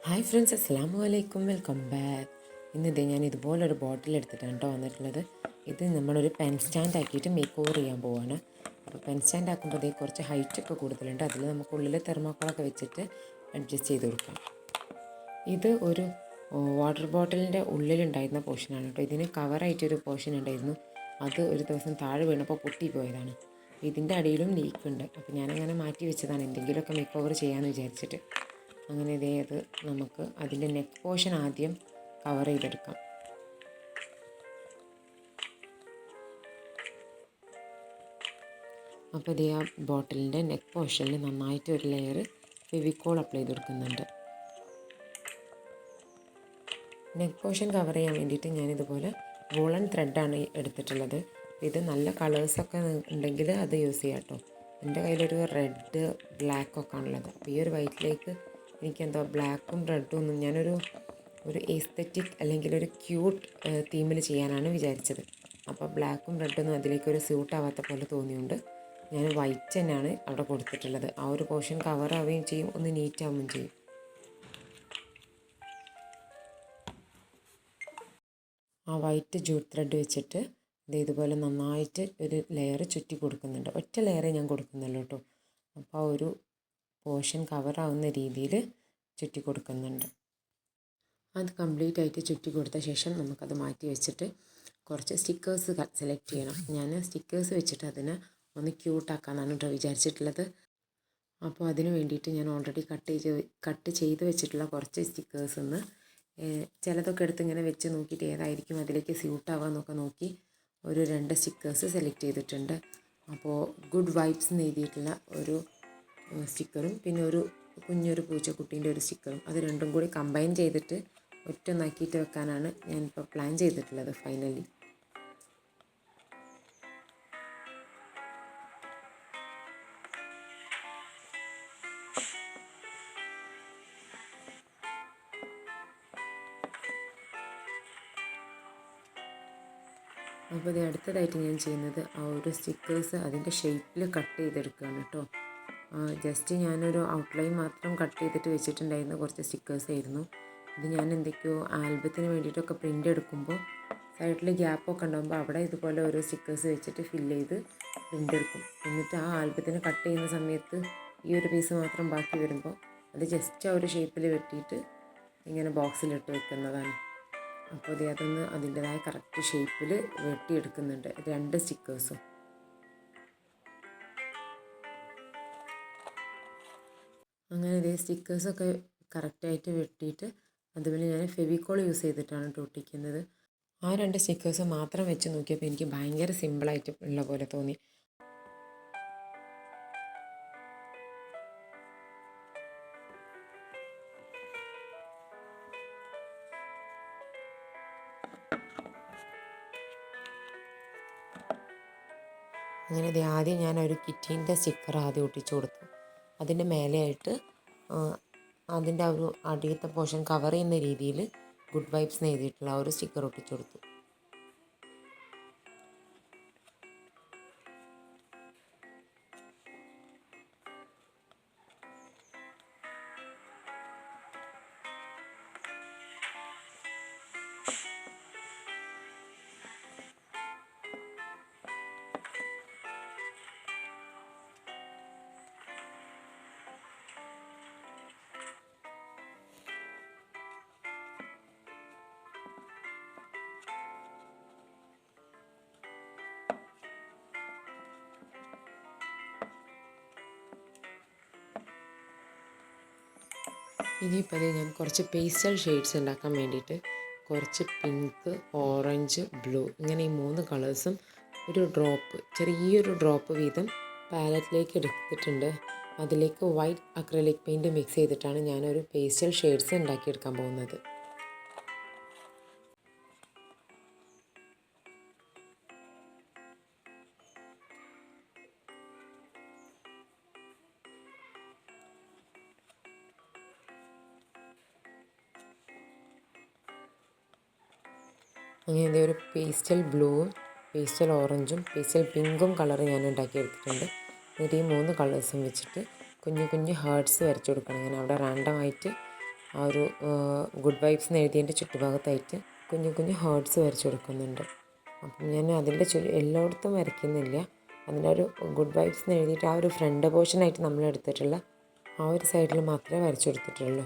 Hi friends, അസ്സലാമു അലൈക്കും, welcome back. ഇന്നിതേ ഞാൻ ഇതുപോലൊരു ബോട്ടിൽ എടുത്തിട്ടാണ് കേട്ടോ വന്നിട്ടുള്ളത്. ഇത് നമ്മളൊരു പെൻ സ്റ്റാൻഡ് ആക്കിയിട്ട് മേക്ക് ഓവർ ചെയ്യാൻ പോവാണ്. അപ്പോൾ പെൻ സ്റ്റാൻഡ് ആക്കുമ്പോൾ അതേ കുറച്ച് ഹൈറ്റൊക്കെ കൂടുതലുണ്ട്. അതിൽ നമുക്ക് ഉള്ളിൽ തെർമോക്കോളൊക്കെ വെച്ചിട്ട് അഡ്ജസ്റ്റ് ചെയ്ത് കൊടുക്കാം. ഇത് ഒരു വാട്ടർ ബോട്ടിലിൻ്റെ ഉള്ളിലുണ്ടായിരുന്ന പോർഷനാണ് കേട്ടോ. ഇതിന് കവറായിട്ടൊരു പോർഷൻ ഉണ്ടായിരുന്നു. അത് ഒരു ദിവസം താഴെ വീണപ്പോൾ പൊട്ടിപ്പോയതാണ്. ഇതിൻ്റെ അടിയിലും ലീക്കുണ്ട്. അപ്പോൾ ഞാനങ്ങനെ മാറ്റി വെച്ചതാണ്, എന്തെങ്കിലുമൊക്കെ മേക്ക് ഓവർ ചെയ്യാമെന്ന് വിചാരിച്ചിട്ട്. അങ്ങനെ അത് നമുക്ക് അതിൻ്റെ നെക്ക് പോർഷൻ ആദ്യം കവർ ചെയ്തെടുക്കാം. അപ്പോൾ ആ ബോട്ടിലിൻ്റെ നെക്ക് പോർഷനിൽ നന്നായിട്ട് ഒരു ലെയർ ഫെവിക്കോൾ അപ്ലൈ ചെയ്ത് കൊടുക്കുന്നുണ്ട്. നെക്ക് പോർഷൻ കവർ ചെയ്യാൻ വേണ്ടിയിട്ട് ഞാനിതുപോലെ വൂളൻ ത്രെഡാണ് എടുത്തിട്ടുള്ളത്. ഇത് നല്ല കളേഴ്സൊക്കെ ഉണ്ടെങ്കിൽ അത് യൂസ് ചെയ്യാം കേട്ടോ. എൻ്റെ കയ്യിലൊരു റെഡ് ബ്ലാക്കൊക്കെ ആണുള്ളത്. അപ്പോൾ ഈ ഒരു വൈറ്റിലേക്ക് എനിക്കെന്തോ ബ്ലാക്കും റെഡും ഒന്നും ഞാനൊരു എസ്തെറ്റിക് അല്ലെങ്കിൽ ഒരു ക്യൂട്ട് തീമിൽ ചെയ്യാനാണ് വിചാരിച്ചത്. അപ്പോൾ ബ്ലാക്കും റെഡൊന്നും അതിലേക്കൊരു സ്യൂട്ട് ആവാത്ത പോലെ തോന്നിയുകൊണ്ട് ഞാൻ വൈറ്റ് തന്നെയാണ് അവിടെ കൊടുത്തിട്ടുള്ളത്. ആ ഒരു പോർഷൻ കവർ ആവുകയും ചെയ്യും, ഒന്ന് നീറ്റ് ആവുകയും ചെയ്യും. ആ വൈറ്റ് ജൂട്ട് ത്രെഡ് വെച്ചിട്ട് ഇതുപോലെ നന്നായിട്ട് ഒരു ലെയർ ചുറ്റി കൊടുക്കുന്നുണ്ട്. ഒറ്റ ലെയറേ ഞാൻ കൊടുക്കുന്നുള്ളൂ കേട്ടോ. അപ്പോൾ ആ ഒരു പോർഷൻ കവറാവുന്ന രീതിയിൽ ചുറ്റി കൊടുക്കുന്നുണ്ട്. അത് കംപ്ലീറ്റ് ആയിട്ട് ചുറ്റി കൊടുത്ത ശേഷം നമുക്കത് മാറ്റി വെച്ചിട്ട് കുറച്ച് സ്റ്റിക്കേഴ്സ് സെലക്ട് ചെയ്യണം. ഞാൻ സ്റ്റിക്കേഴ്സ് വെച്ചിട്ട് അതിനെ ഒന്ന് ക്യൂട്ടാക്കാനാണ് കേട്ടോ വിചാരിച്ചിട്ടുള്ളത്. അപ്പോൾ അതിന് വേണ്ടിയിട്ട് ഞാൻ ഓൾറെഡി കട്ട് ചെയ്ത് വെച്ചിട്ടുള്ള കുറച്ച് സ്റ്റിക്കേഴ്സ് ഒന്ന് ചിലതൊക്കെ എടുത്ത് ഇങ്ങനെ വെച്ച് നോക്കിയിട്ട് ഏതായിരിക്കും അതിലേക്ക് സ്യൂട്ടാവാന്നൊക്കെ നോക്കി ഒരു 2 സ്റ്റിക്കേഴ്സ് സെലക്ട് ചെയ്തിട്ടുണ്ട്. അപ്പോൾ ഗുഡ് വൈബ്സ് എന്ന് എഴുതിയിട്ടുള്ള ഒരു സ്റ്റിക്കറും പിന്നെ ഒരു കുഞ്ഞൊരു പൂച്ചക്കുട്ടീൻ്റെ ഒരു സ്റ്റിക്കറും, അത് രണ്ടും കൂടി കമ്പൈൻ ചെയ്തിട്ട് ഒറ്റൊന്നാക്കിയിട്ട് വെക്കാനാണ് ഞാനിപ്പോൾ പ്ലാൻ ചെയ്തിട്ടുള്ളത് ഫൈനലി. അപ്പോൾ ഇത് അടുത്തതായിട്ട് ഞാൻ ചെയ്യുന്നത് ആ ഒരു സ്റ്റിക്കേഴ്സ് അതിൻ്റെ ഷേപ്പിൽ കട്ട് ചെയ്തെടുക്കുകയാണ് കേട്ടോ. ജസ്റ്റ് ഞാനൊരു ഔട്ട്ലൈൻ മാത്രം കട്ട് ചെയ്തിട്ട് വെച്ചിട്ടുണ്ടായിരുന്ന കുറച്ച് സ്റ്റിക്കേഴ്സ് ആയിരുന്നു. ഇത് ഞാൻ എന്തൊക്കെയോ ആൽബത്തിന് വേണ്ടിയിട്ടൊക്കെ പ്രിൻ്റ് എടുക്കുമ്പോൾ സൈഡിൽ ഗ്യാപ്പൊക്കെ ഉണ്ടാകുമ്പോൾ അവിടെ ഇതുപോലെ ഓരോ സ്റ്റിക്കേഴ്സ് വെച്ചിട്ട് ഫില്ല് ചെയ്ത് പ്രിൻ്റ് എടുക്കും. എന്നിട്ട് ആ ആൽബത്തിന് കട്ട് ചെയ്യുന്ന സമയത്ത് ഈ ഒരു പീസ് മാത്രം ബാക്കി വരുമ്പോൾ അത് ജസ്റ്റ് ആ ഒരു ഷേപ്പിൽ വെട്ടിയിട്ട് ഇങ്ങനെ ബോക്സിലിട്ട് വെക്കുന്നതാണ്. അപ്പോൾ അതൊന്ന് അതിൻ്റെതായ കറക്റ്റ് ഷേപ്പിൽ വെട്ടിയെടുക്കുന്നുണ്ട് 2 സ്റ്റിക്കേഴ്സും. അങ്ങനെ സ്റ്റിക്കേഴ്സൊക്കെ കറക്റ്റായിട്ട് വെട്ടിയിട്ട് അതുപോലെ ഞാൻ ഫെവിക്കോൾ യൂസ് ചെയ്തിട്ടാണ് ഒട്ടിക്കുന്നത്. ആ 2 സ്റ്റിക്കേഴ്സ് മാത്രം വെച്ച് നോക്കിയപ്പോൾ എനിക്ക് ഭയങ്കര സിമ്പിളായിട്ട് ഉള്ള പോലെ തോന്നി. അങ്ങനെ ആദ്യം ഞാൻ ഒരു കിറ്റീൻ്റെ സ്റ്റിക്കർ ആദ്യം ഒട്ടിച്ചു കൊടുത്തു. അതിൻ്റെ മേലെയായിട്ട് അതിൻ്റെ ഒരു അടിയത്തെ പോർഷൻ കവർ ചെയ്യുന്ന രീതിയിൽ ഗുഡ് വൈബ്സ് എന്ന് എഴുതിയിട്ടുള്ള ഒരു സ്റ്റിക്കർ ഒട്ടിച്ചു കൊടുത്തു. ഇനിയിപ്പോൾ ഞാൻ കുറച്ച് പേസ്റ്റൽ ഷെയ്ഡ്സ് ഉണ്ടാക്കാൻ വേണ്ടിയിട്ട് കുറച്ച് പിങ്ക്, ഓറഞ്ച്, ബ്ലൂ ഇങ്ങനെ ഈ 3 കളേഴ്സും ചെറിയൊരു ഡ്രോപ്പ് വീതം പാലറ്റിലേക്ക് എടുത്തിട്ടുണ്ട്. അതിലേക്ക് വൈറ്റ് അക്രലിക് പെയിൻറ്റ് മിക്സ് ചെയ്തിട്ടാണ് ഞാനൊരു പേസ്റ്റൽ ഷെയ്ഡ്സ് ഉണ്ടാക്കിയെടുക്കാൻ പോകുന്നത്. അങ്ങനെ ഒരു പേസ്റ്റൽ ബ്ലൂവും പേസ്റ്റൽ ഓറഞ്ചും പേസ്റ്റൽ പിങ്കും കളർ ഞാൻ ഉണ്ടാക്കിയെടുത്തിട്ടുണ്ട്. എന്നിട്ട് ഈ 3 കളേഴ്സും വെച്ചിട്ട് കുഞ്ഞു കുഞ്ഞു ഹാർട്ട്സ് വരച്ചു കൊടുക്കണം. അങ്ങനെ അവിടെ റാൻഡമായിട്ട് ആ ഒരു ഗുഡ് വൈബ്സ് എന്ന് എഴുതിയതിൻ്റെ ചുറ്റുഭാഗത്തായിട്ട് കുഞ്ഞു കുഞ്ഞു ഹേർട്സ് വരച്ച് കൊടുക്കുന്നുണ്ട്. അപ്പം ഞാൻ അതിൻ്റെ എല്ലായിടത്തും വരയ്ക്കുന്നില്ല. അതിനൊരു ഗുഡ് വൈബ്സ് എന്ന് എഴുതിയിട്ട് ആ ഒരു ഫ്രണ്ട് പോർഷനായിട്ട് നമ്മൾ എടുത്തിട്ടുള്ള ആ ഒരു സൈഡിൽ മാത്രമേ വരച്ചു കൊടുത്തിട്ടുള്ളൂ.